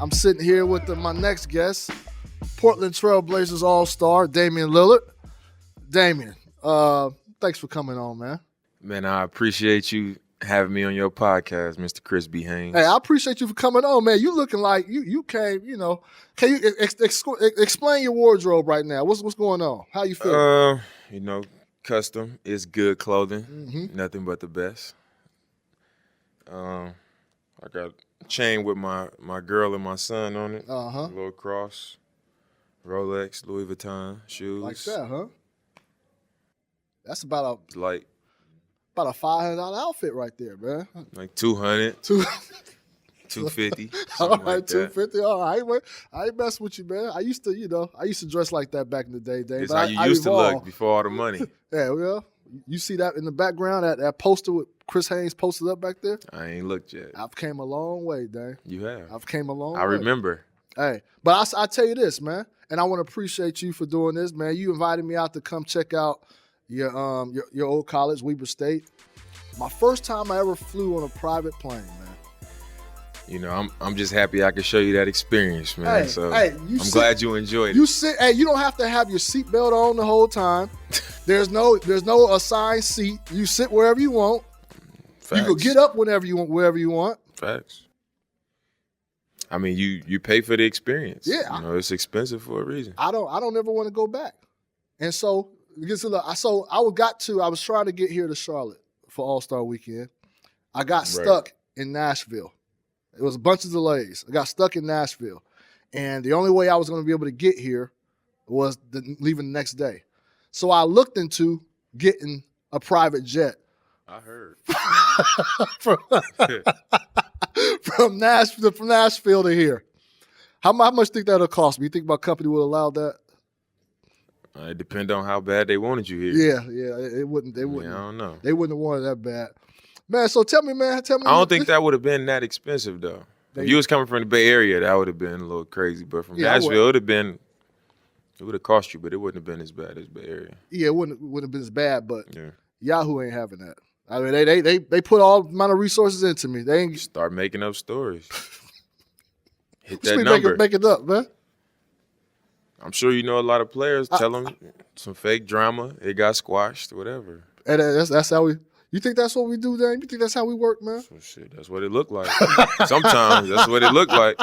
I'm sitting here with my next guest, Portland Trailblazers All-Star, Damian Lillard. Damian, thanks for coming on, man. Man, I appreciate you having me on your podcast, Mr. Chris B. Haynes. Hey, I appreciate you for coming on, man. You looking like you came, Can you explain your wardrobe right now? What's going on? How you feeling? Custom is good clothing. Nothing but the best. I got a chain with my girl and my son on it. A little cross, Rolex, Louis Vuitton shoes. Like that, huh? That's about It's like a $500 outfit right there, man. like 200, 250. All right, like 250. All right, I ain't mess with you, man. I used to dress like that back in the day, Dave. It's how you used to look before all the money. Yeah, well, you see that in the background, that poster with Chris Haynes posted up back there? I ain't looked yet. I've came a long way, Dave. You have. I've came a long way. I remember. Hey, but I tell you this, man, and I want to appreciate you for doing this, man. You invited me out to come check out your old college, Weber State. My first time I ever flew on a private plane, man. I'm just happy I could show you that experience, man. I'm glad you enjoyed it. Hey, you don't have to have your seatbelt on the whole time. There's no assigned seat. You sit wherever you want. Facts. You can get up wherever you want. Facts. I mean, you pay for the experience. Yeah. It's expensive for a reason. I don't ever want to go back. And so I was trying to get here to Charlotte for All-Star Weekend. I got stuck in Nashville. It was a bunch of delays. I got stuck in Nashville. And the only way I was going to be able to get here was leaving the next day. So I looked into getting a private jet. I heard. from Nashville to here. How much do you think that'll cost me? You think my company would allow that? It depends on how bad they wanted you here. Yeah. It wouldn't. They wouldn't. I don't know. They wouldn't have wanted that bad. Man, so tell me. I don't think that would have been that expensive, though. If you was coming from the Bay Area, that would have been a little crazy. But from Nashville, it would have cost you, but it wouldn't have been as bad as Bay Area. Yeah, it wouldn't have been as bad, but Yahoo ain't having that. I mean, they put all amount of resources into me. They ain't start making up stories. Hit that number. Make it up, man. I'm sure you know a lot of players. Tell them some fake drama. It got squashed, whatever. And that's how we. You think that's what we do, Dan? You think that's how we work, man? So shit, that's what it looked like. Sometimes that's what it looked like.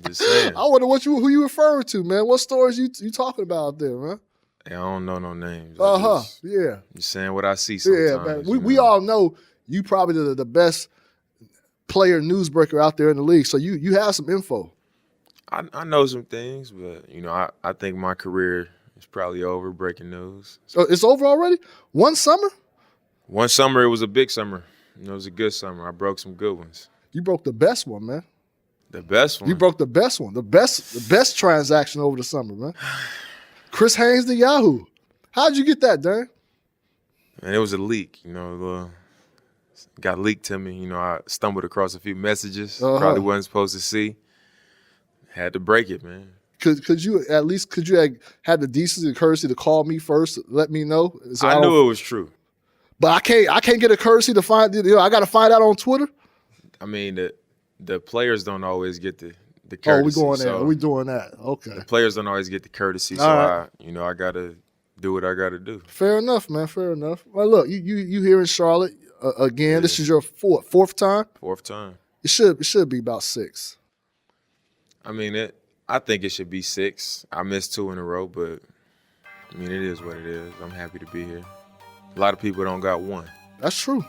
Just saying. I wonder who you referring to, man. What stories you talking about out there, man? Hey, I don't know no names. Yeah. Just saying what I see sometimes. Yeah, man. We all know you probably the best player newsbreaker out there in the league, so you have some info. I know some things, but I think my career is probably over breaking news. So it's over already? One summer? One summer, it was a big summer. It was a good summer. I broke some good ones. You broke the best one, man. The best one? You broke the best one. The best transaction over the summer, man. Chris Haynes to Yahoo. How'd you get that, Dan? And it was a leak, got leaked to me. I stumbled across a few messages probably wasn't supposed to see. Had to break it, man. Could you had the decency and courtesy to call me first, let me know? So I knew it was true. But I can't get a courtesy to find I got to find out on Twitter? I mean, the players don't always get the courtesy. Oh, we going there. We doing that. Okay. The players don't always get the courtesy, so right. I got to do what I got to do. Fair enough, man. Fair enough. Well, look, you here in Charlotte again. Yeah. This is your fourth time? Fourth time. It should be about 6. I mean, I think it should be 6. I missed 2 in a row, but I mean, it is what it is. I'm happy to be here. A lot of people don't got 1. That's true.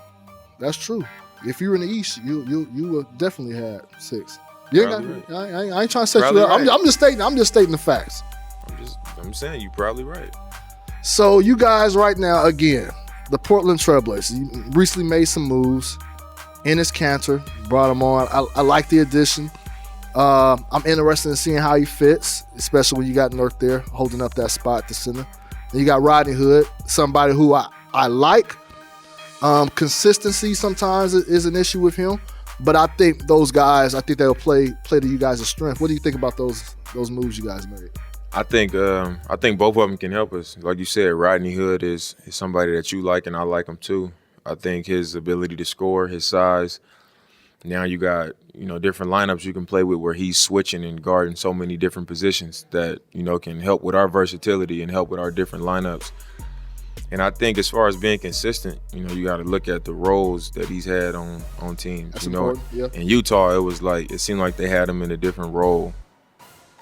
If you're in the East, you would definitely had 6. I ain't trying to set you up. Right. I'm just stating the facts. I'm saying you're probably right. So you guys right now, again, the Portland Trailblazers, you recently made some moves. Enes Kanter brought him on. I like the addition. I'm interested in seeing how he fits, especially when you got Nurk there holding up that spot at the center. And you got Rodney Hood, somebody who I like. Consistency sometimes is an issue with him, but I think those guys, they'll play to you guys' strength. What do you think about those moves you guys made? I think both of them can help us. Like you said, Rodney Hood is somebody that you like, and I like him too. I think his ability to score, his size, Now you got, different lineups you can play with where he's switching and guarding so many different positions that, can help with our versatility and help with our different lineups. And I think as far as being consistent, you got to look at the roles that he's had on teams. That's important, yeah. In Utah, it seemed like they had him in a different role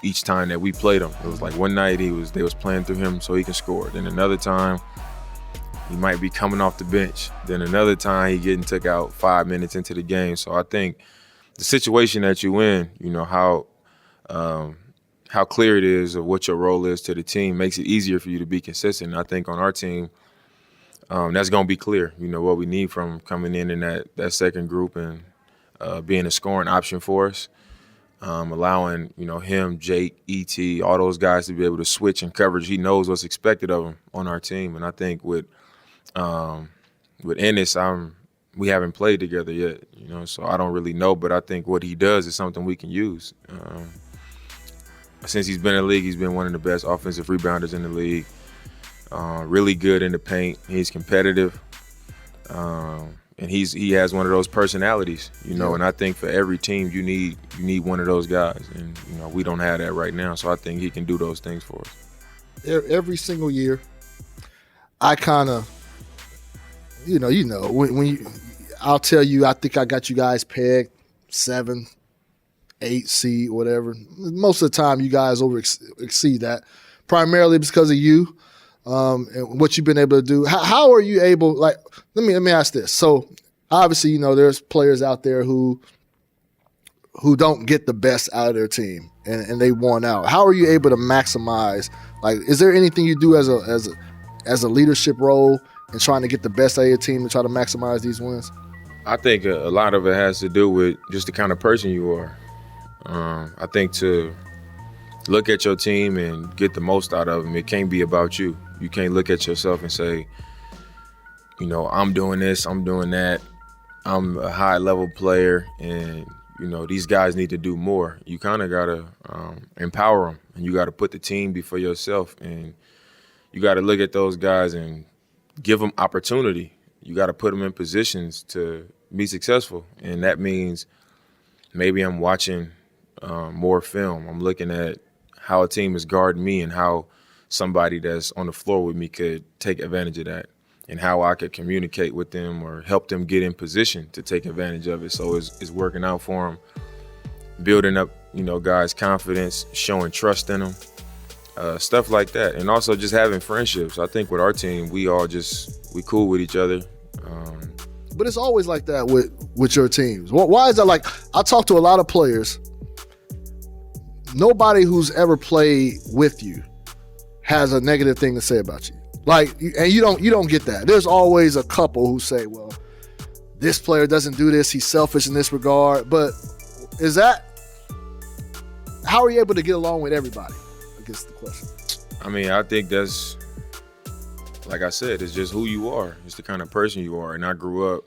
each time that we played him. It was like one night they was playing through him so he can score. Then another time he might be coming off the bench. Then another time he getting took out 5 minutes into the game. So I think the situation that you in, how clear it is of what your role is to the team makes it easier for you to be consistent. And I think on our team, that's going to be clear, what we need from coming in that second group and being a scoring option for us, allowing, him, Jake, E.T., all those guys to be able to switch in coverage. He knows what's expected of him on our team. And I think with Ennis, we haven't played together yet, so I don't really know. But I think what he does is something we can use. Since he's been in the league, he's been one of the best offensive rebounders in the league. Really good in the paint. He's competitive, and he has one of those personalities, And I think for every team, you need one of those guys, and we don't have that right now. So I think he can do those things for us. Every single year, I kind of, when I'll tell you, I think I got you guys pegged 7, 8 seed, whatever. Most of the time, you guys exceed that, primarily because of you and what you've been able to do. How are you able? Like, let me ask this. So, obviously, there's players out there who don't get the best out of their team and they want out. How are you able to maximize? Like, is there anything you do as a leadership role in trying to get the best out of your team and try to maximize these wins? I think a lot of it has to do with just the kind of person you are. I think to look at your team and get the most out of them, it can't be about you. You can't look at yourself and say, I'm doing this, I'm doing that. I'm a high-level player, and, these guys need to do more. You kind of got to empower them, and you got to put the team before yourself, and you got to look at those guys and give them opportunity. You got to put them in positions to be successful, and that means maybe I'm watching more film. I'm looking at how a team is guarding me and how somebody that's on the floor with me could take advantage of that and how I could communicate with them or help them get in position to take advantage of it. So it's working out for them, building up, guys' confidence, showing trust in them, stuff like that. And also just having friendships. I think with our team, we cool with each other. But it's always like that with your teams. Why is that? Like, I talk to a lot of players. Nobody who's ever played with you has a negative thing to say about you. Like, and you don't get that. There's always a couple who say, well, this player doesn't do this, he's selfish in this regard. But how are you able to get along with everybody? I guess the question. I mean, I think that's, like I said, it's just who you are. It's the kind of person you are. And I grew up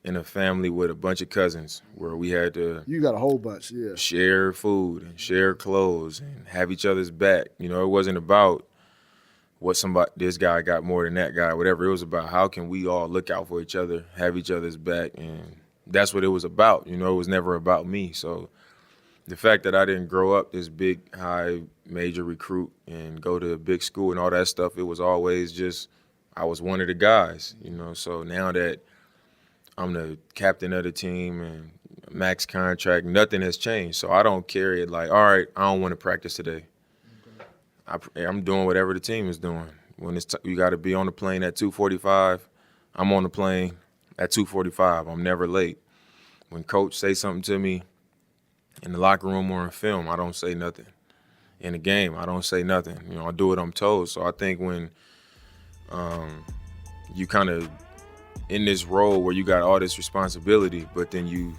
in a family with a bunch of cousins where we had to You got a whole bunch, yeah. share food and share clothes and have each other's back. It wasn't about this guy got more than that guy, whatever. It was about how can we all look out for each other, have each other's back, and that's what it was about. It was never about me. So the fact that I didn't grow up this big, high, major recruit and go to a big school and all that stuff, it was always just I was one of the guys, So now that I'm the captain of the team and max contract, nothing has changed. So I don't carry it like, all right, I don't want to practice today. I'm doing whatever the team is doing. When you got to be on the plane at 2:45, I'm on the plane at 2:45. I'm never late. When coach say something to me in the locker room or in film, I don't say nothing. In the game, I don't say nothing. I do what I'm told. So I think when you kind of in this role where you got all this responsibility, but then you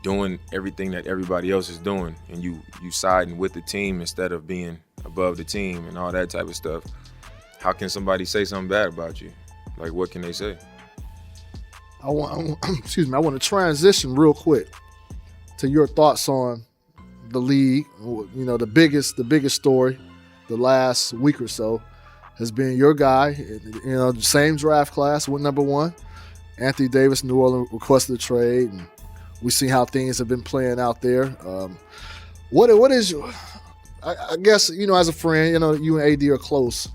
doing everything that everybody else is doing, and you siding with the team instead of being above the team and all that type of stuff, how can somebody say something bad about you? Like, what can they say? I want to transition real quick to your thoughts on the league. The biggest story the last week or so has been your guy. The same draft class, went number 1. Anthony Davis, New Orleans requested a trade, and We see how things have been playing out there. What is? I guess as a friend, you and AD are close.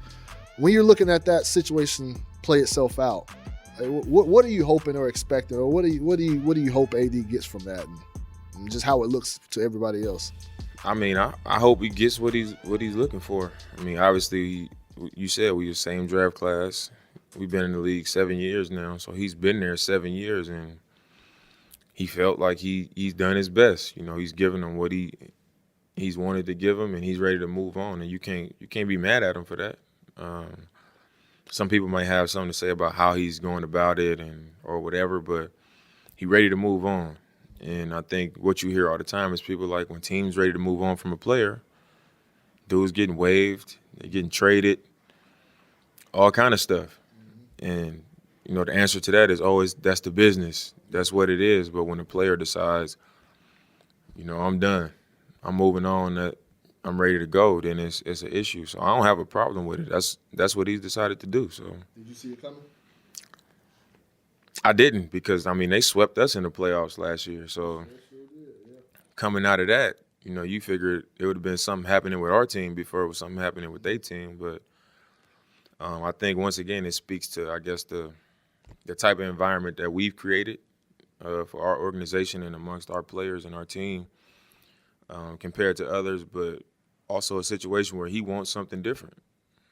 When you're looking at that situation play itself out, what are you hoping or expecting, or what do you hope AD gets from that, and just how it looks to everybody else? I mean, I hope he gets what he's looking for. I mean, obviously, you said we the same draft class. We've been in the league 7 years now, so he's been there 7 years, and he felt like he's done his best. He's given them what he's wanted to give him, and he's ready to move on. And you can't be mad at him for that. Some people might have something to say about how he's going about it or whatever, but he's ready to move on. And I think what you hear all the time is people like when teams ready to move on from a player, dudes getting waived, they're getting traded, all kind of stuff. And, the answer to that is always that's the business. That's what it is. But when a player decides, I'm done, I'm moving on, I'm ready to go, then it's an issue. So I don't have a problem with it. That's what he's decided to do. So did you see it coming? I didn't, because they swept us in the playoffs last year. So coming out of that, you figured it would have been something happening with our team before it was something happening with their team. But I think once again it speaks to, I guess, the type of environment that we've created for our organization and amongst our players and our team compared to others, but also a situation where he wants something different.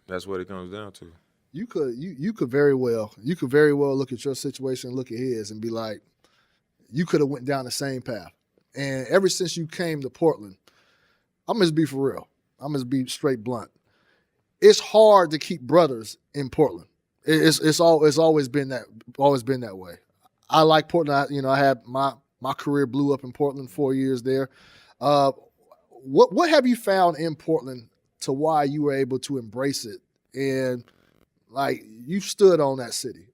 That's what it comes down to. You could very well look at your situation, look at his, and be like, you could have went down the same path. And ever since you came to Portland, I'm just be for real. I'm just be straight blunt. It's hard to keep brothers in Portland. It's always been that way. I like Portland. I had my career blew up in Portland, 4 years there. What have you found in Portland to why you were able to embrace it and you stood on that city?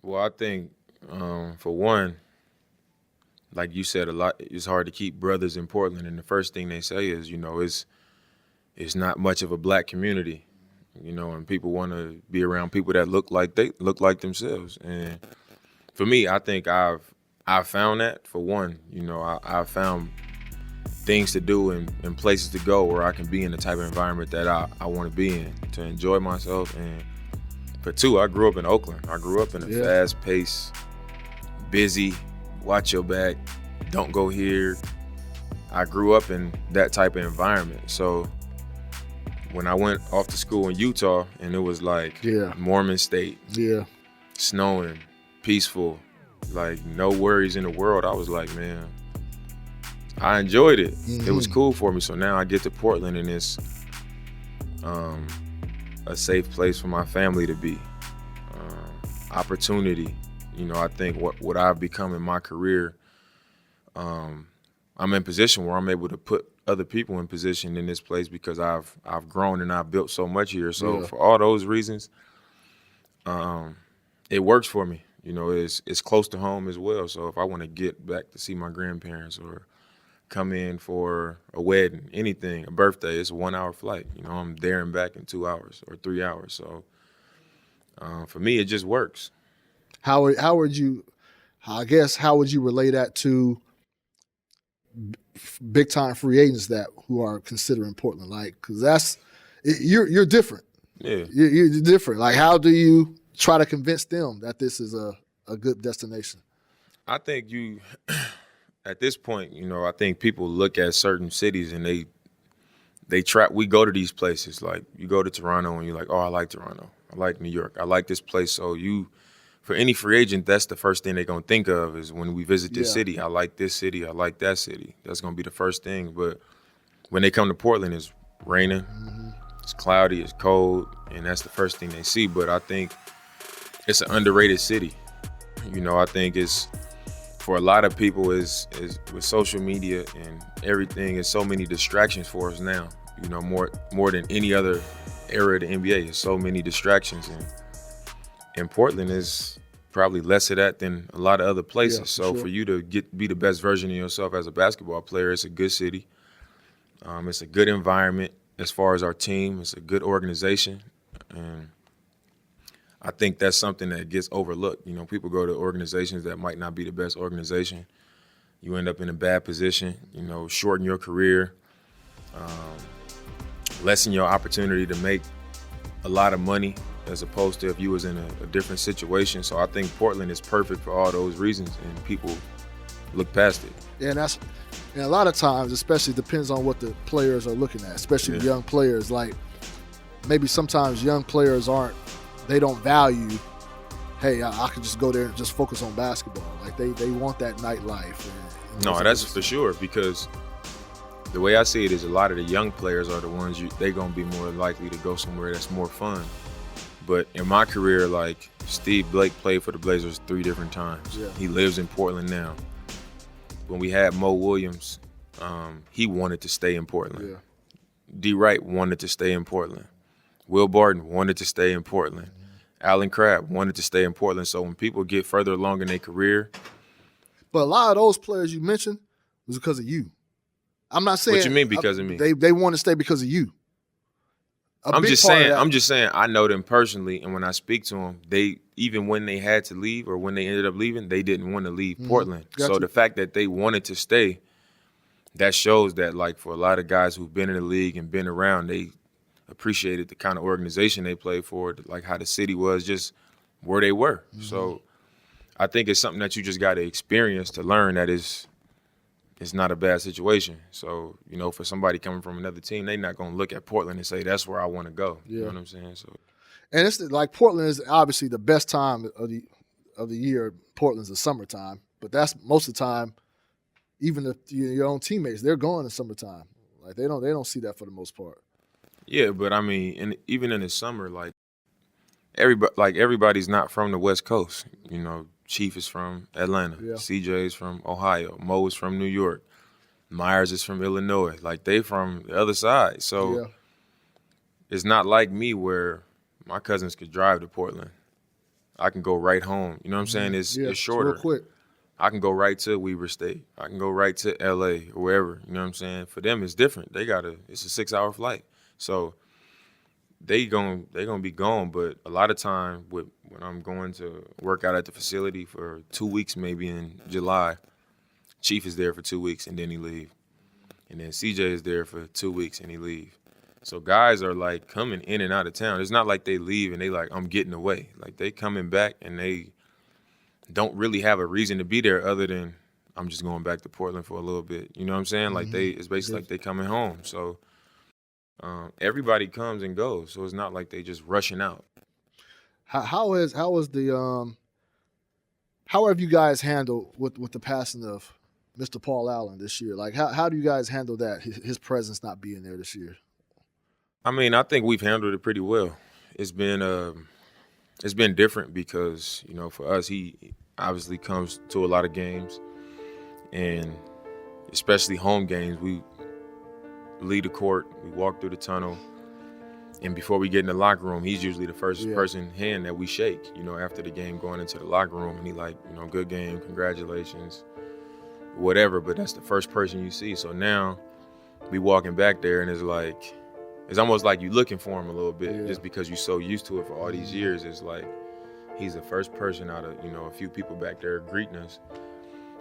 Well, I think for one, like you said, a lot. It's hard to keep brothers in Portland, and the first thing they say is, it's not much of a black community, and people want to be around people that look like themselves. And for me, I think I've found that. For one, I've found things to do and places to go where I can be in the type of environment that I want to be in to enjoy myself. And for two, I grew up in Oakland. I grew up in a fast-paced, busy, watch your back, don't go here. I grew up in that type of environment. So when I went off to school in Utah and it was like Mormon State, snowing, peaceful, like no worries in the world, I was like, man, I enjoyed it. It was cool for me. So now I get to Portland and it's a safe place for my family to be. Opportunity. I think what I've become in my career, I'm in position where I'm able to put other people in position in this place because I've grown and I've built so much here. So for all those reasons, it works for me. It's close to home as well. So if I want to get back to see my grandparents or come in for a wedding, anything, a birthday, it's a 1 hour flight. I'm there and back in 2 hours or 3 hours. So for me, it just works. How would you relay that to big time free agents who are considering Portland? Because you're different. Yeah, you're different. How do you try to convince them that this is a good destination? I think at this point, I think people look at certain cities and they try. We go to these places. Like you go to Toronto and you're like, oh, I like Toronto. I like New York. I like this place. So for any free agent, that's the first thing they're gonna think of is when we visit this city. I like this city. I like that city. That's gonna be the first thing. But when they come to Portland, it's raining, it's cloudy, it's cold, and that's the first thing they see. But I think it's an underrated city. I think it's for a lot of people is with social media and everything. There's so many distractions for us now. More than any other era of the NBA. There's so many distractions, and Portland is probably less of that than a lot of other places. So for you to be the best version of yourself as a basketball player, it's a good city. It's a good environment as far as our team. It's a good organization, and I think that's something that gets overlooked. People go to organizations that might not be the best organization, you end up in a bad position, shorten your career, lessen your opportunity to make a lot of money as opposed to if you was in a different situation. So I think Portland is perfect for all those reasons, and people look past it. Yeah, and a lot of times, especially depends on what the players are looking at, especially young players. Like maybe sometimes young players they don't value, hey, I can just go there and just focus on basketball. Like they want that nightlife. No, that's for sure, because the way I see it is a lot of the young players are the ones they're going to be more likely to go somewhere that's more fun. But in my career, like Steve Blake played for the Blazers 3 different times. Yeah. He lives in Portland now. When we had Mo Williams, he wanted to stay in Portland. Yeah. D. Wright wanted to stay in Portland. Will Barton wanted to stay in Portland. Alan Crabb wanted to stay in Portland. So when people get further along in their career. But a lot of those players you mentioned was because of you. I'm not saying. What you mean because of me? They want to stay because of you. I'm just saying I know them personally, and when I speak to them, even when they had to leave or when they ended up leaving, they didn't want to leave Portland. So the fact that they wanted to stay, that shows that, like, for a lot of guys who've been in the league and been around, they appreciated the kind of organization they played for, like how the city was, just where they were. So I think it's something that you just got to experience to learn that it's not a bad situation. So, for somebody coming from another team, they're not going to look at Portland and say, that's where I want to go. Yeah. You know what I'm saying? So, and it's like Portland is obviously the best time of the year. Portland's the summertime, but that's most of the time, even your own teammates, they're going in summertime. Like they don't see that for the most part. Yeah, but I mean, even in the summer, like everybody's not from the West Coast. Chief is from Atlanta. Yeah. CJ is from Ohio. Mo is from New York. Myers is from Illinois. Like, they from the other side. So it's not like me where my cousins could drive to Portland. I can go right home. You know what I'm saying? It's shorter. It's real quick. I can go right to Weber State. I can go right to LA or wherever. You know what I'm saying? For them, it's different. It's a 6-hour flight. So they gonna be gone, but a lot of time when I'm going to work out at the facility for 2 weeks, maybe in July, Chief is there for 2 weeks and then he leave, and then CJ is there for 2 weeks and he leave. So guys are like coming in and out of town. It's not like they leave and they like, I'm getting away. Like, they coming back and they don't really have a reason to be there other than I'm just going back to Portland for a little bit. You know what I'm saying? Like, it's basically like they coming home. So. Everybody comes and goes, so it's not like they just rushing out. How have you guys handled with the passing of Mr. Paul Allen this year? Like, how do you guys handle that, his presence not being there this year? I mean, I think we've handled it pretty well. It's been different because, for us, he obviously comes to a lot of games, and especially home games, we leave the court, we walk through the tunnel, and before we get in the locker room, he's usually the first hand that we shake, after the game, going into the locker room, and he like, good game, congratulations, whatever, but that's the first person you see. So now we walking back there, and it's almost like you looking for him a little bit, just because you're so used to it for all these years. It's like he's the first person out of, a few people back there greeting us,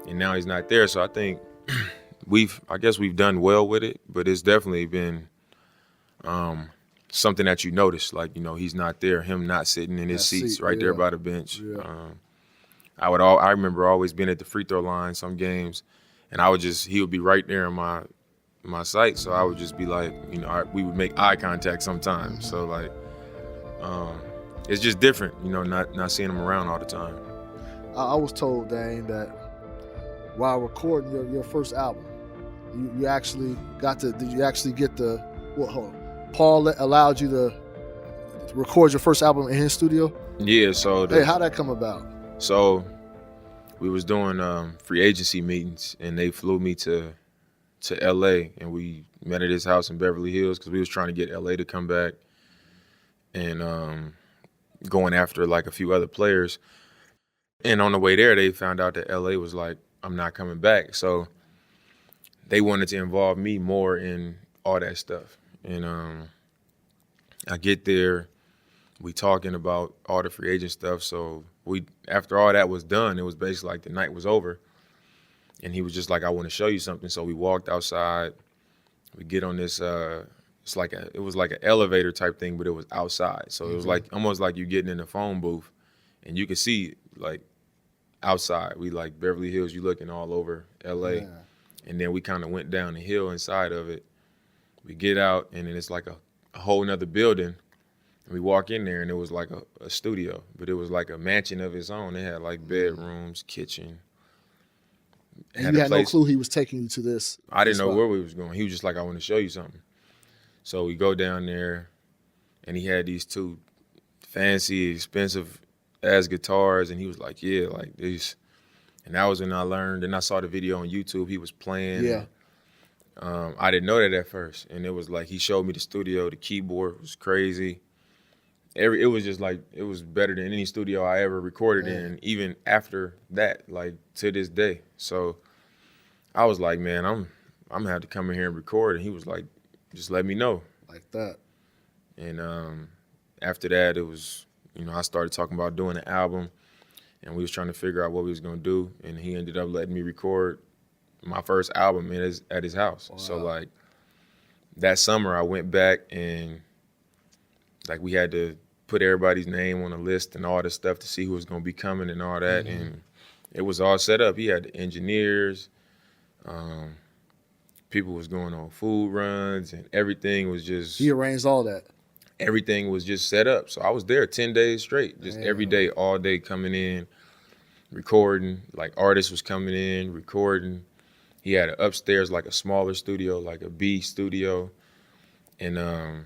and now he's not there. So I think I guess we've done well with it, but it's definitely been something that you notice, like, he's not there, him not sitting in his seats right there by the bench. Yeah. I remember always being at the free throw line some games, and he would be right there in my sight, so I would just be like, we would make eye contact sometimes. So like, it's just different, not seeing him around all the time. I was told, Dane, that while recording your first album, you actually did you actually get Paul allowed you to record your first album in his studio? Yeah, so how'd that come about? So we was doing free agency meetings, and they flew me to LA, and we met at his house in Beverly Hills because we was trying to get LA to come back and going after like a few other players. And on the way there, they found out that LA was like, I'm not coming back. So they wanted to involve me more in all that stuff. And I get there, we talking about all the free agent stuff. So after all that was done, it was basically like the night was over. And he was just like, I want to show you something. So we walked outside. We get on this, it was like an elevator type thing, but it was outside. So it was like almost like you getting in a phone booth and you could see like outside. We like Beverly Hills, you looking all over LA. Yeah. And then we kind of went down the hill inside of it. We get out and then it's like a whole nother building. And we walk in there and it was like a studio, but it was like a mansion of its own. It had like bedrooms, kitchen. And you had no clue he was taking you to this? I didn't know where we was going. He was just like, I want to show you something. So we go down there, and he had these two fancy, expensive-ass guitars, and he was like, yeah, like these. And that was when I learned, and I saw the video on YouTube. He was playing. Yeah. I didn't know that at first, and it was like he showed me the studio. The keyboard was crazy. It was just like, it was better than any studio I ever recorded in, even after that, like to this day. So I was like, man, I'm gonna have to come in here and record. And he was like, just let me know. Like that. And after that, it was, I started talking about doing an album, and we was trying to figure out what we was gonna do. And he ended up letting me record my first album at his house. Wow. So like that summer, I went back and like we had to put everybody's name on a list and all this stuff to see who was going to be coming and all that. Mm-hmm. And it was all set up. He had the engineers. People was going on food runs and everything was just... He arranged all that. Everything was just set up. So I was there 10 days straight, just every day, all day coming in, recording. Like artists was coming in, recording. He had an upstairs, like a smaller studio, like a B studio. And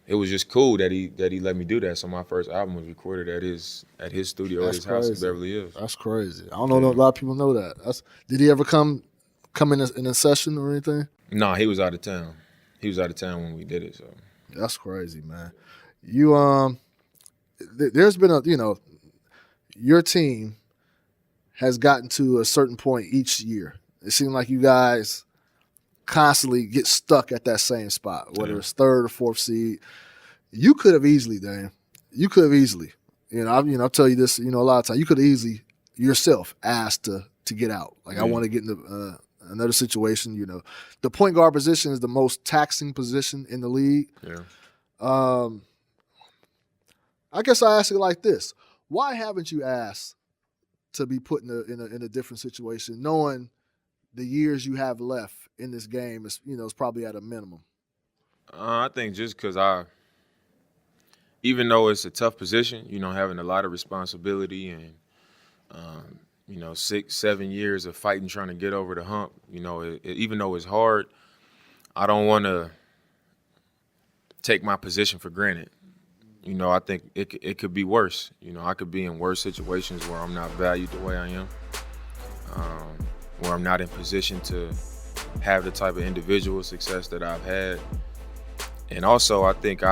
it was just cool that he let me do that. So my first album was recorded at his studio, at his house in Beverly Hills. That's crazy. I don't know a lot of people know that. Did he ever come in a session or anything? No, he was out of town. He was out of town when we did it. So that's crazy, man. You there's been your team has gotten to a certain point each year. It seemed like you guys constantly get stuck at that same spot, whether it's third or fourth seed. You could have easily, Dan. You could have easily. I'll tell you this. A lot of times you could have easily yourself asked to get out. Like I want to get into another situation. The point guard position is the most taxing position in the league. Yeah. I guess I ask it like this: why haven't you asked to be put in a different situation, knowing the years you have left in this game is probably at a minimum? I think just because even though it's a tough position, having a lot of responsibility and 6-7 years of fighting, trying to get over the hump, even though it's hard, I don't want to take my position for granted. I think it could be worse. I could be in worse situations where I'm not valued the way I am, where I'm not in position to have the type of individual success that I've had. And also, I think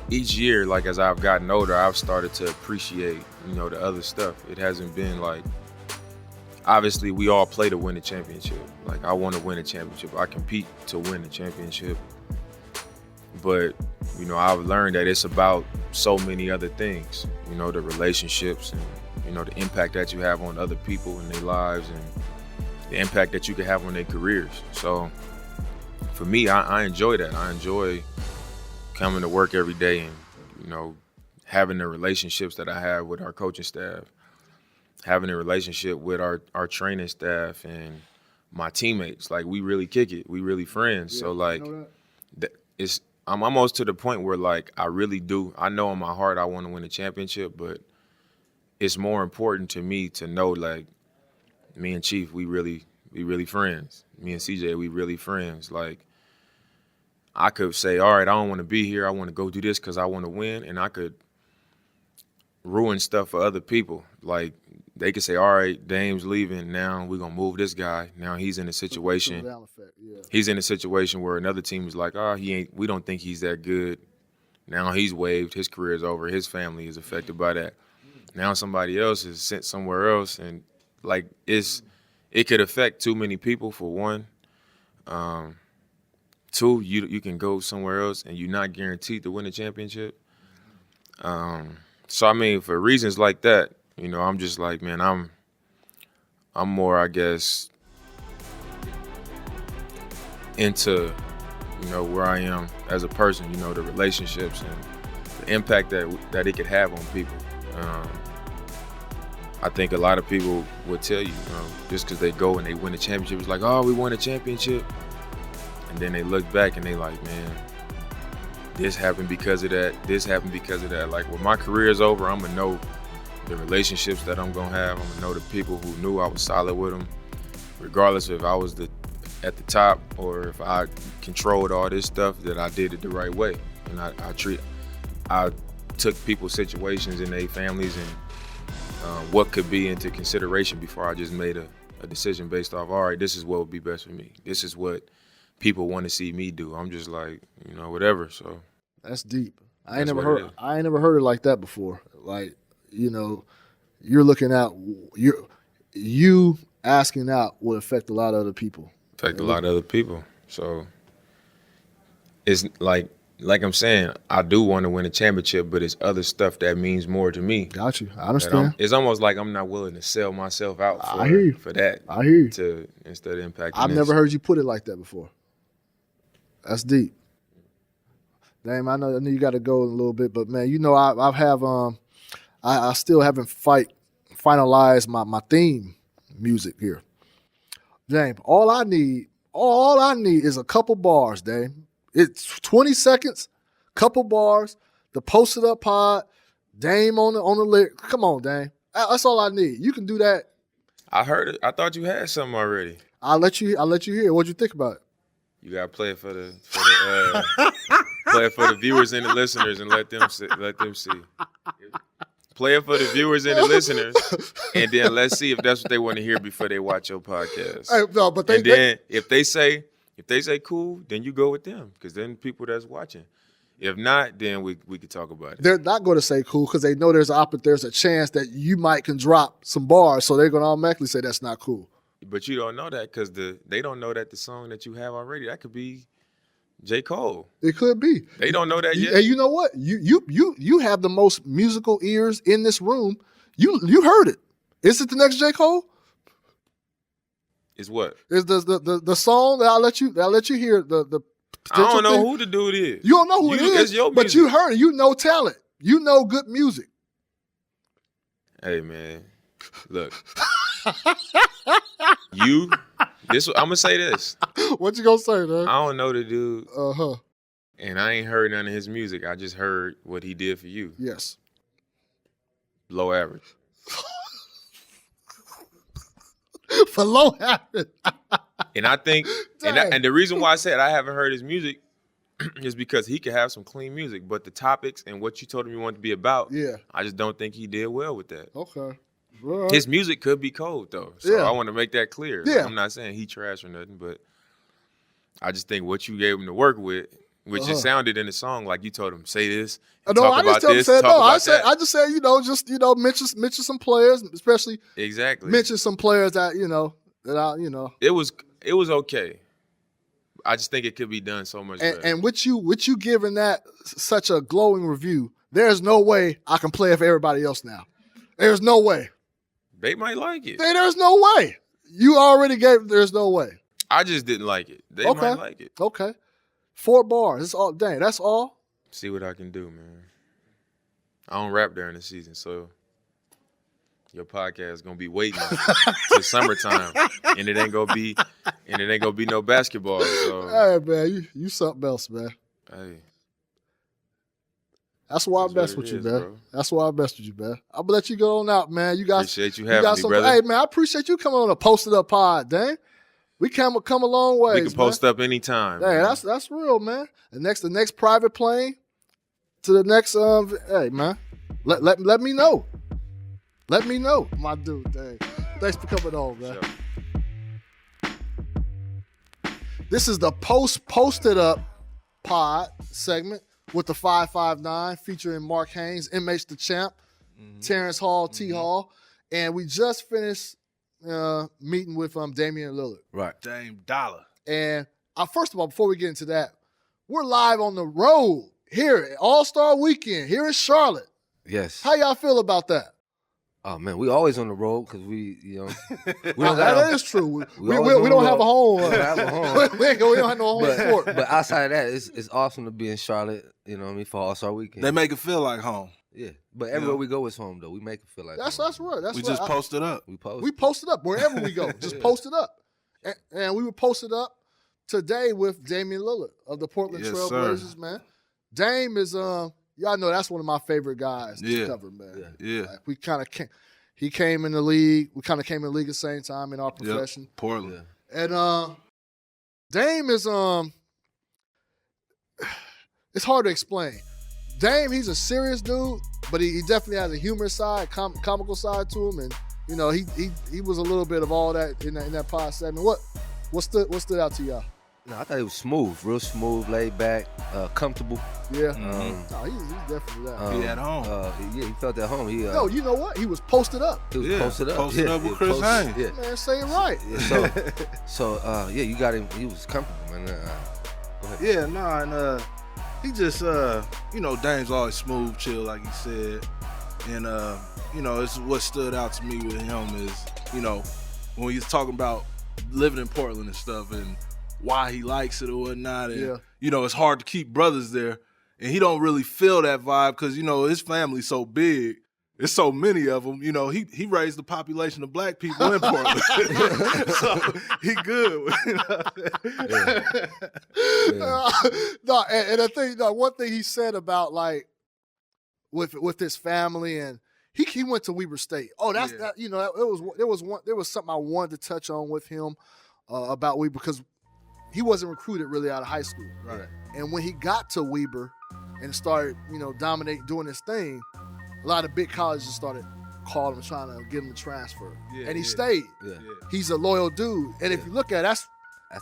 each year, like as I've gotten older, I've started to appreciate, the other stuff. It hasn't been like, obviously we all play to win a championship. Like I want to win a championship. I compete to win a championship. But, I've learned that it's about so many other things, the relationships and, the impact that you have on other people in their lives and the impact that you can have on their careers. So for me, I enjoy that. I enjoy coming to work every day and, having the relationships that I have with our coaching staff, having a relationship with our training staff and my teammates. Like we really kick it. We really friends. Yeah, so like I'm almost to the point where like I really do. I know in my heart I want to win a championship, but it's more important to me to know like me and Chief, we really friends. Me and CJ, we really friends. Like I could say, all right, I don't want to be here. I want to go do this because I want to win, and I could ruin stuff for other people. Like they could say, all right, Dame's leaving. Now we're gonna move this guy. Now he's in a situation. He's in a situation where another team is like, we don't think he's that good. Now he's waived. His career is over. His family is affected by that. Now somebody else is sent somewhere else, and like it could affect too many people. For one, two, you can go somewhere else and you're not guaranteed to win a championship. So I mean, for reasons like that, I'm just like, man, I'm more, I guess, into, where I am as a person, the relationships and the impact that it could have on people. I think a lot of people would tell you, just because they go and they win a championship, it's like, oh, we won a championship. And then they look back and they like, man, this happened because of that. This happened because of that. Like, when my career is over, I'm going to know the relationships that I'm going to have. I'm going to know the people who knew I was solid with them, regardless if I was at the top or if I controlled all this stuff, that I did it the right way. And I took people's situations and their families and what could be into consideration before I just made a decision based off, all right, this is what would be best for me. This is what people want to see me do. I'm just like, whatever. So that's deep. I ain't never heard it like that before. Like, you're looking out, you asking out would affect a lot of other people. A lot of other people. So it's like I'm saying, I do want to win a championship, but it's other stuff that means more to me. Got you. I understand. It's almost like I'm not willing to sell myself out for, I hear you. For that. I hear you. To instead of impacting I've never heard you put it like that before. That's deep. Damn, I know you got to go in a little bit, but man, I still haven't finalized my theme music here. James, all I need is a couple bars, Dame. It's 20 seconds, couple bars, the Posted Up Pod, Dame on the lyric. Come on, Dame. That's all I need. You can do that. I heard it. I thought you had something already. I'll let you hear. What'd you think about it? You gotta play it for the play it for the viewers and the listeners and let them see. Play it for the viewers and the listeners, and then let's see if that's what they want to hear before they watch your podcast. Hey, no, but if they say cool, then you go with them, because then people that's watching. If not, then we could talk about it. They're not going to say cool because they know there's a chance that you can drop some bars, so they're going to automatically say that's not cool. But you don't know that because they don't know that the song that you have already, that could be J. Cole. It could be. They don't know that yet. And you know what? You have the most musical ears in this room. You heard it. Is it the next J. Cole? It's what? Is the song that I'll let you hear the I don't know who the dude is. You don't know who it is, it's your music. But you heard it. You know talent. You know good music. Hey man, look. I'm gonna say this. What you gonna say, man? I don't know the dude. Uh-huh. And I ain't heard none of his music. I just heard what he did for you. Yes. Low average. For low average. And I think, and the reason why I said I haven't heard his music is because he could have some clean music, but the topics and what you told him you wanted to be about, I just don't think he did well with that. Okay. Right. His music could be cold though, so I want to make that clear. Yeah. Like, I'm not saying he trash or nothing, but I just think what you gave him to work with, which it sounded in the song like you told him say this, talk about this, talk about that. I just said mention some players, especially mention some players that It was okay. I just think it could be done so much better. And with you giving that such a glowing review, there's no way I can play it for everybody else now. There's no way. They might like it. There's no way. You already gave. There's no way. I just didn't like it. They might like it. Okay. 4 bars. That's all. Dang, that's all. See what I can do, man. I don't rap during the season, so your podcast is gonna be waiting till summertime, and it ain't gonna be no basketball. So hey man, you something else, man. Hey. That's why I messed with you, man. Bro. That's why I messed with you, man. I'm gonna let you go on out, man. You guys appreciate you having me, brother. Hey, man, I appreciate you coming on a Posted Up Pod, dang. We come a long way. We can post up anytime. Hey, that's real, man. The next private plane to the next hey, man. Let me know. Let me know, my dude. Dang. Thanks for coming on, man. Sure. This is the Posted Up Pod segment with the 559 featuring Mark Haynes, MH the Champ, Terrence Hall, T Hall, and we just finished meeting with Damian Lillard. Right. Dame Dollar. And first of all, before we get into that, we're live on the road here at All-Star Weekend here in Charlotte. Yes. How y'all feel about that? Oh man, we always on the road because we don't that is true. We don't have a home. We don't have no home court. But outside of that, it's awesome to be in Charlotte. You know what I mean, for All-Star Weekend. They make it feel like home. Yeah, but everywhere we go is home though. We make it feel like that's home. right. We just posted up. We posted up wherever we go. Just post it up, and we were posted up today with Damian Lillard of the Portland Trailblazers. Man, Dame is y'all know that's one of my favorite guys to cover, man. Yeah. Like, we kind of he came in the league. We kind of came in the league at the same time in our profession. Portland. And Dame is it's hard to explain. Dame, he's a serious dude, but he definitely has a humorous side, comical side to him, and you know he was a little bit of all that in that pod segment. What stood out to y'all? No, I thought he was smooth, real smooth, laid back, comfortable. Yeah, no, he's definitely that. He at home. He felt at home. No, you know what? He was posted up. He was posted up. Posted up with Chris Haynes. Yeah. Man, say it right. So you got him. He was comfortable, man. Yeah, and he just, Dame's always smooth, chill, like he said. And, it's what stood out to me with him is, when he's talking about living in Portland and stuff and why he likes it or whatnot. And, it's hard to keep brothers there. And he don't really feel that vibe because, his family's so big. There's so many of them. He raised the population of black people in Portland. So he good. No, and I think one thing he said about like with his family, and he went to Weber State. Oh, that there was something I wanted to touch on with him about Weber because he wasn't recruited really out of high school. Right. And when he got to Weber and started, dominating, doing his thing, a lot of big colleges started calling him, trying to get him to transfer. Yeah, and he stayed. Yeah. He's a loyal dude. And if you look at it, that's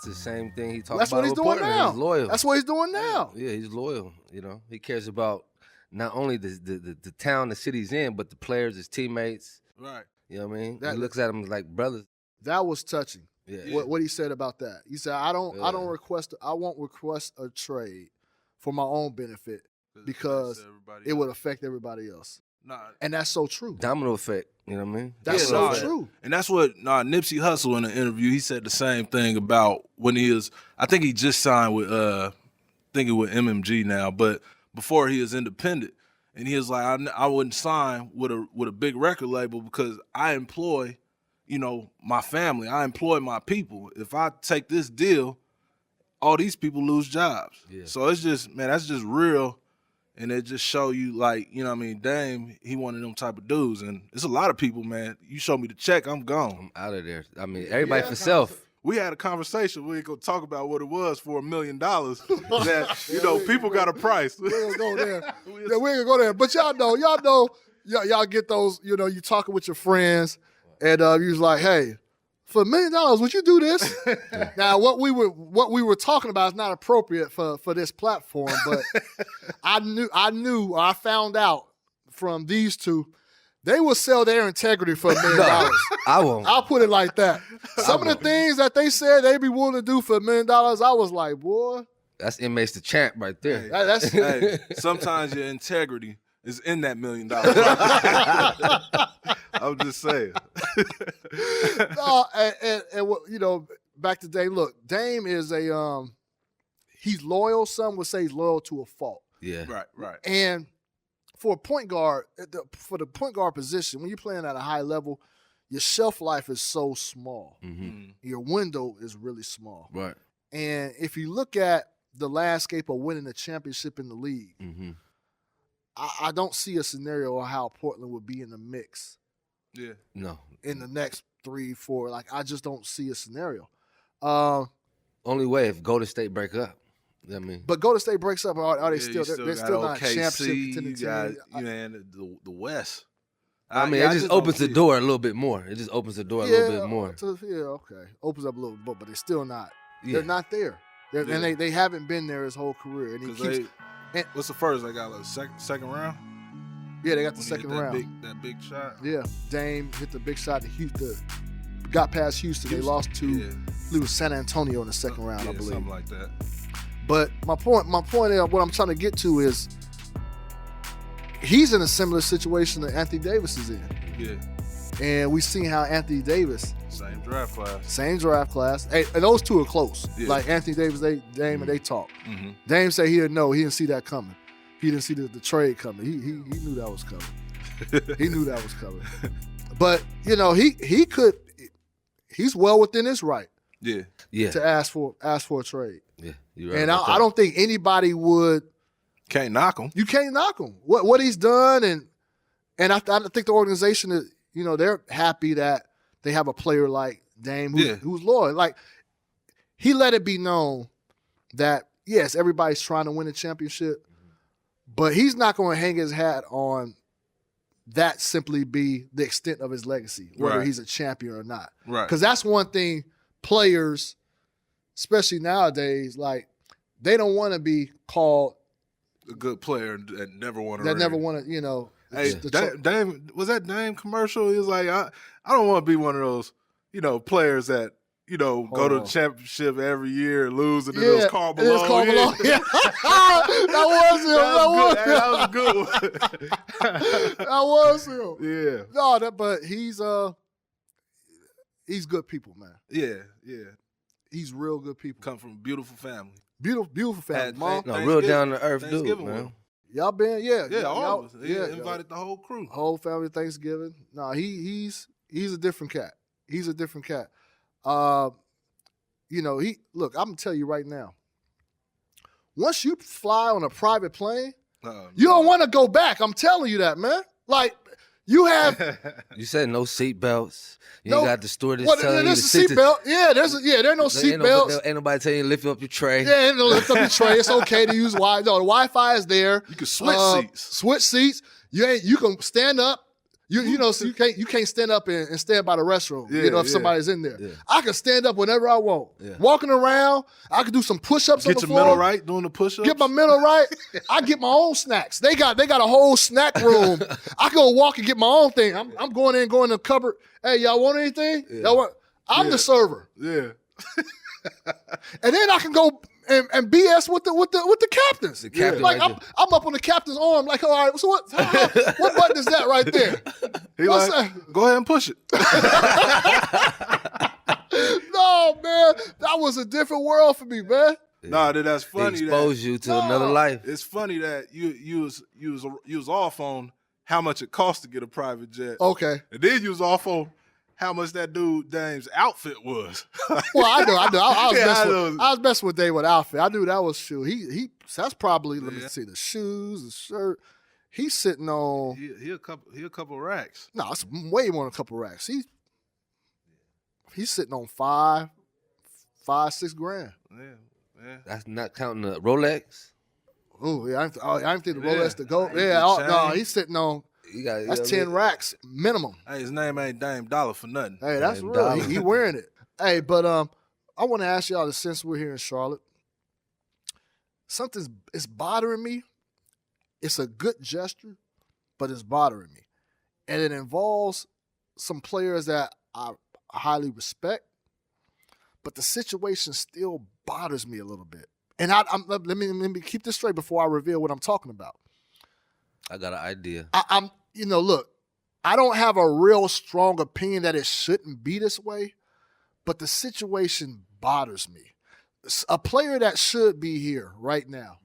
the same thing he talked about. That's what he's doing now. He's loyal. That's what he's doing now. Yeah, he's loyal. He cares about not only the town, the city he's in, but the players, his teammates. Right. You know what I mean? He looks at them like brothers. That was touching. Yeah. What he said about that. He said, I won't request a trade for my own benefit because it would affect everybody else. Nah. And that's so true. Domino effect, you know what I mean? That's so true. And that's what Nipsey Hussle in the interview, he said the same thing about when I think he just signed with with MMG now, but before he was independent. And he was like, I wouldn't sign with a big record label because I employ, my family. I employ my people. If I take this deal, all these people lose jobs. Yeah. So it's just, man, that's just real. And it just show you, like, Dame, he one of them type of dudes. And it's a lot of people, man. You show me the check, I'm gone. I'm out of there. I mean, everybody for self. We had a conversation. We ain't gonna talk about what it was for $1 million. That people got a price. We ain't gonna go there. We ain't gonna go there. But y'all get those. You talking with your friends, and you was like, "Hey, for $1 million, would you do this?" Now, what we were talking about is not appropriate for this platform, but I found out from these two. They will sell their integrity for $1 million. I won't. I'll put it like that. Some of the things that they said they'd be willing to do for $1 million, I was like, boy. That's inmates the champ right there. Hey, sometimes your integrity is in that $1 million. I'm just saying. No, back to Dame. Look, Dame is he's loyal. Some would say he's loyal to a fault. Yeah. Right. And for a point guard, for the point guard position, when you're playing at a high level, your shelf life is so small. Mm-hmm. Your window is really small. Right. And if you look at the landscape of winning a championship in the league, mm-hmm. I don't see a scenario of how Portland would be in the mix. Yeah. No. In the next 3-4, I just don't see a scenario. Only way if Golden State break up. I mean, but Golden State breaks up. Are they still? They're still not OKC, championship contending team. The West. I mean, it just opens the door a little bit more. It just opens the door a little bit more. Okay. Opens up a little bit, but they're still not. Yeah. They're not there. And they haven't been there his whole career. And he keeps. What's the first? They got second round. Yeah, they got the second round. That big shot. Yeah, Dame hit the big shot to Houston. Got past Houston. They lost to San Antonio in the second round, I believe. Something like that. But my point is, what I'm trying to get to is he's in a similar situation that Anthony Davis is in. Yeah. And we seen how Anthony Davis, Same draft class. Hey, and those two are close. Yeah. Like Anthony Davis, Dame, and they talk. Mm-hmm. Dame said he didn't know. He didn't see that coming. He didn't see the trade coming. He knew that was coming. He knew that was coming. But, you know, he's well within his right to ask for a trade. Yeah, you're right. And I don't think anybody would. Can't knock him. You can't knock him. What he's done, and I think the organization is, you know, they're happy that they have a player like Dame who's loyal. Like, he let it be known that, yes, everybody's trying to win a championship, but he's not going to hang his hat on that simply be the extent of his legacy, whether he's a champion or not. Right. Because that's one thing players, especially nowadays, like, they don't want to be called a good player that never won a that ring. never want to, you know. Hey, Dame, was that Dame commercial? He was like, I don't want to be one of those, you know, players that, you know, go to the championship every year and lose, and then it was Karl Malone. It was Karl Malone. Yeah. That was a good one. That was him. Yeah. No, but he's good people, man. Yeah. He's real good people. Come from a beautiful family. Beautiful family. Mom, no, real down to earth dude, man. Y'all been, all of us. He invited the whole crew. Whole family Thanksgiving. No, he's a different cat. He's a different cat. You know, look, I'm gonna tell you right now. Once you fly on a private plane, you don't want to go back. I'm telling you that, man. Like, you have. You said no seat belts. You ain't got the stewardess telling you to there's a sit. seatbelt. Yeah, there are no seat belts. Ain't nobody telling you to lift up your tray. Yeah, ain't no lift up your tray. It's okay to use Wi-Fi. No, the Wi-Fi is there. You can switch seats. Switch seats. You can stand up. You know, so you can't stand up and stand by the restroom. Yeah, you know, if somebody's in there. Yeah. I can stand up whenever I want. Yeah. Walking around, I can do some push-ups on the floor. Get your mental right doing the push-ups. Get my mental right. I get my own snacks. They got a whole snack room. I can go walk and get my own thing. I'm going in the cupboard. Hey, y'all want anything? Yeah. Y'all want? I'm the server. Yeah. And then I can go and BS with the captains. The captain like right I'm up on the captain's arm. Like, all right, so what button is that right there? What's that? Go ahead and push it. No, man, that was a different world for me, man. Nah, that's funny. They expose you to another life. It's funny that you was off on how much it cost to get a private jet. Okay. And then you was off on how much that dude Dame's outfit was. Well, I know. I was messing with Dame with outfit. I knew that was shoe. That's probably, let me see, the shoes, the shirt. He's sitting on. He a couple racks. No, it's way more than a couple racks. He's sitting on $6 grand. Yeah. That's not counting the Rolex. Oh yeah, I didn't think the Rolex to go. Yeah, no, he's sitting on. That's 10 racks minimum. Hey, his name ain't Dame Dollar for nothing. Hey, that's Dame real. Dollar. He wearing it. Hey, but I want to ask y'all, since we're here in Charlotte, it's bothering me. It's a good gesture, but it's bothering me, and it involves some players that I highly respect, but the situation still bothers me a little bit. And let me keep this straight before I reveal what I'm talking about. I got an idea. Look, I don't have a real strong opinion that it shouldn't be this way, but the situation bothers me. A player that should be here right now,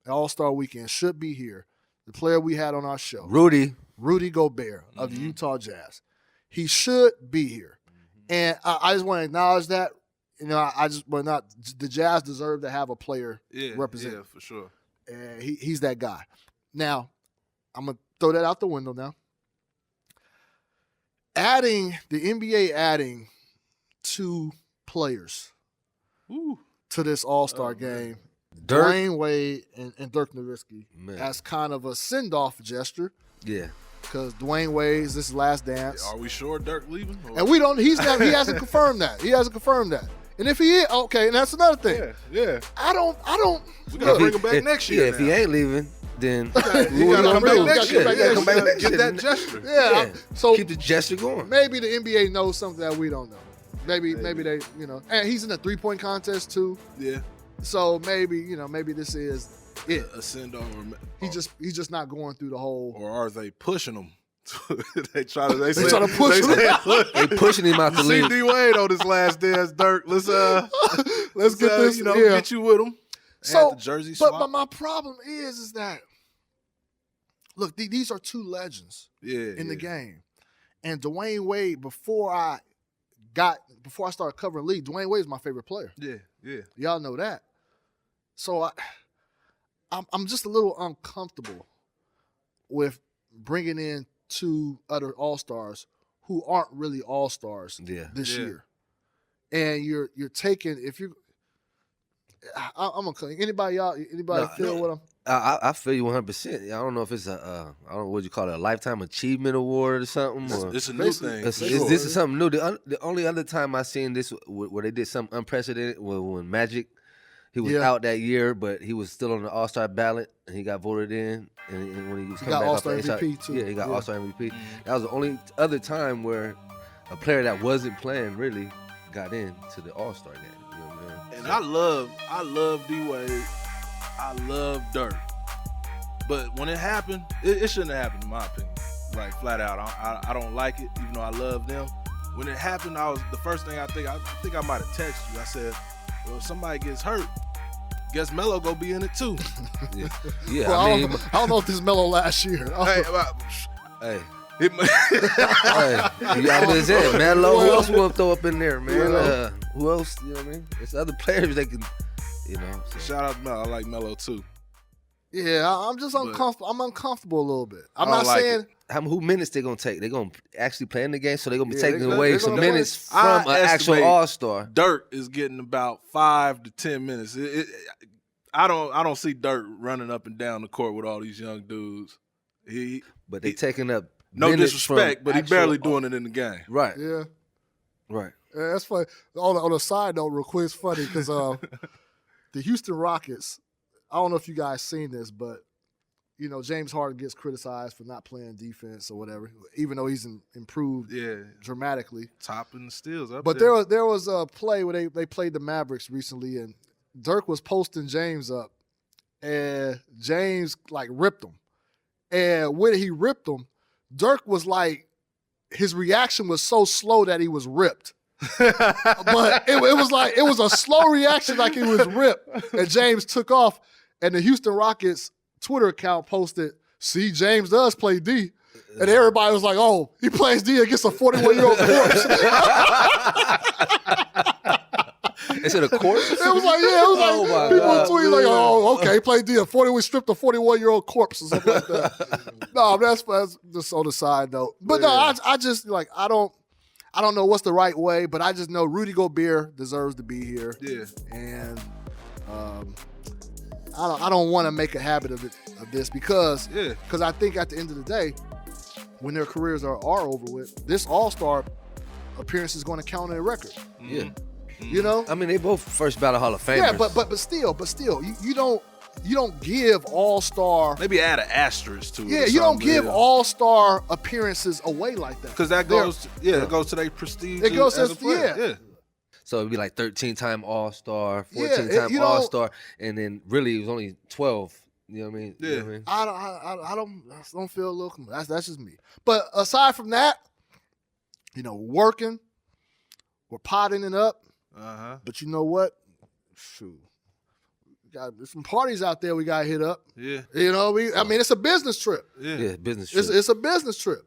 All-Star Weekend, should be here. The player we had on our show, Rudy Gobert of the Utah Jazz. He should be here. And I just want to acknowledge that. The Jazz deserve to have a player represent. Yeah, for sure. And he's that guy. Now, I'm going to throw that out the window now. The NBA adding 2 players to this All-Star game, Dwayne Wade and Dirk Nowitzki, as kind of a send-off gesture. Yeah. Because Dwayne Wade's this last dance. Are we sure Dirk leaving? And we don't. He hasn't confirmed that. He hasn't confirmed that. And if he is, okay, and that's another thing. Yeah. I don't. We gotta bring him back next year. Yeah, if he ain't leaving, then he gotta come back next year. Come back Get that gesture. Yeah. So keep the gesture going. Maybe the NBA knows something that we don't know. Maybe they, and he's in a 3-point contest too. Yeah. So maybe this is it. A send over. He's just not going through the whole. Or are they pushing him They try to push him. They pushing him out the See league. D Wade on his last dance, Dirk. Let's get this. Get you with him. So, the jersey but swap. my problem is that look, these are two legends in the game, and Dwayne Wade. Before I started covering league, Dwayne Wade is my favorite player. Yeah. Y'all know that. So I'm just a little uncomfortable with bringing in two other all-stars who aren't really all-stars this year. And you're taking, if you I'm gonna anybody feel what I'm I feel you 100%. I don't know if it's I don't know what you call it, a lifetime achievement award or something. It's a new thing. This is something new. The only other time I seen this where they did something unprecedented was when Magic, he was out that year, but he was still on the All-Star ballot and he got voted in. And when he was coming back All-Star off the MVP too. Yeah, he got All-Star MVP. That was the only other time where a player that wasn't playing really got into the All-Star game. You know what I mean? And I love D Wade. I love Dirk. But when it happened, it shouldn't have happened in my opinion. Like flat out, I don't like it, even though I love them. When it happened, the first thing I think I might have texted you. I said, well, if somebody gets hurt, guess Melo go be in it too. Yeah. Well, I mean, I don't know if this Melo last year. hey. Y'all just said, man. Who else we gonna throw up in there, man? Who else? You know what I mean? It's other players that can, you know. So. Shout out to Melo. I like Melo too. Yeah, I'm just uncomfortable. I'm uncomfortable a little bit. I'm I not don't saying who minutes they gonna take. They gonna actually play in the game, so they gonna be taking they're away gonna some play. minutes from an actual All-Star. Dirk is getting about 5 to 10 minutes. I don't see Dirk running up and down the court with all these young dudes. But they taking up no minutes disrespect, but he barely doing it in the game. Right. yeah. Right. Yeah, that's funny. On a side note, real quick, it's funny because the Houston Rockets, I don't know if you guys seen this, but, you know, James Harden gets criticized for not playing defense or whatever, even though he's improved dramatically. Topping the steals up But there. there was a play where they played the Mavericks recently, and Dirk was posting James up, and James, like, ripped him. And when he ripped him, Dirk was like, his reaction was so slow that he was ripped. But it was a slow reaction, like he was ripped. And James took off, and the Houston Rockets Twitter account posted, "See, James does play D." And everybody was like, "Oh, he plays D against a 41-year-old corpse." Is it a corpse? It was like, people tweet like, "Oh, okay, he played D. We stripped a 41-year-old corpse or something like that." No, that's just on the side note. But no, I just like I don't know what's the right way, but I just know Rudy Gobert deserves to be here. Yeah, and I don't want to make a habit of this because I think at the end of the day, when their careers are over with, this All-Star appearance is going to count in a record. Yeah. You know? I mean, they both first ballot Hall of Famers. Yeah, but still, you don't give All-Star. Maybe add an asterisk to it. Yeah, you don't give All-Star appearances away like that. Because that goes, it goes to their prestige. It goes as to a player. Yeah. So it'd be like 13-time All-Star, 14-time All-Star, and then really it was only 12. You know what I mean? Yeah. You know what I mean? I don't feel a little. That's just me. But aside from that, you know, working, we're potting it up. But you know what? Shoot, there's some parties out there we got to hit up. Yeah. You know, I mean, it's a business trip. Yeah, business trip. It's a business trip.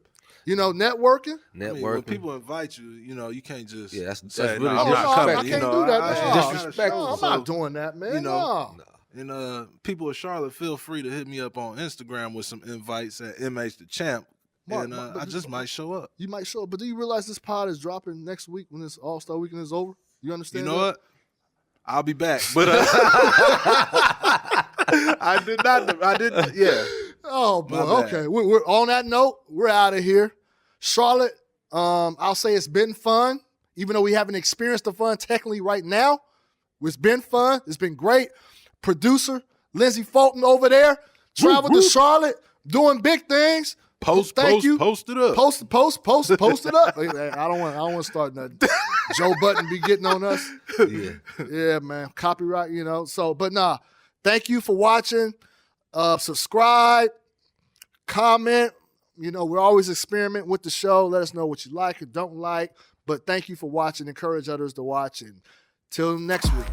You know, networking. I mean, when people invite you, you know, you can't just that's say, really I'm not coming. I can't do that. That's disrespectful. No, I'm not doing that, man. You know, no. And people of Charlotte, feel free to hit me up on Instagram with some invites at MH the Champ. Mark, I just might show up. You might show up, but do you realize this pod is dropping next week when this All-Star Weekend is over? You understand? You know what? I'll be back, but I didn't. Yeah. Oh boy. Okay. We're on that note. We're out of here. Charlotte. I'll say it's been fun, even though we haven't experienced the fun technically right now. It's been fun. It's been great. Producer Lindsey Fulton over there traveled to Charlotte, doing big things. Post it up. Post it up. I don't want to start nothing. Joe Budden be getting on us. Yeah, man. Copyright, you know. So, but nah. Thank you for watching. Subscribe, comment, You know, we're always experimenting with the show. Let us know what you like or don't like. But thank you for watching. Encourage others to watch. And till next week.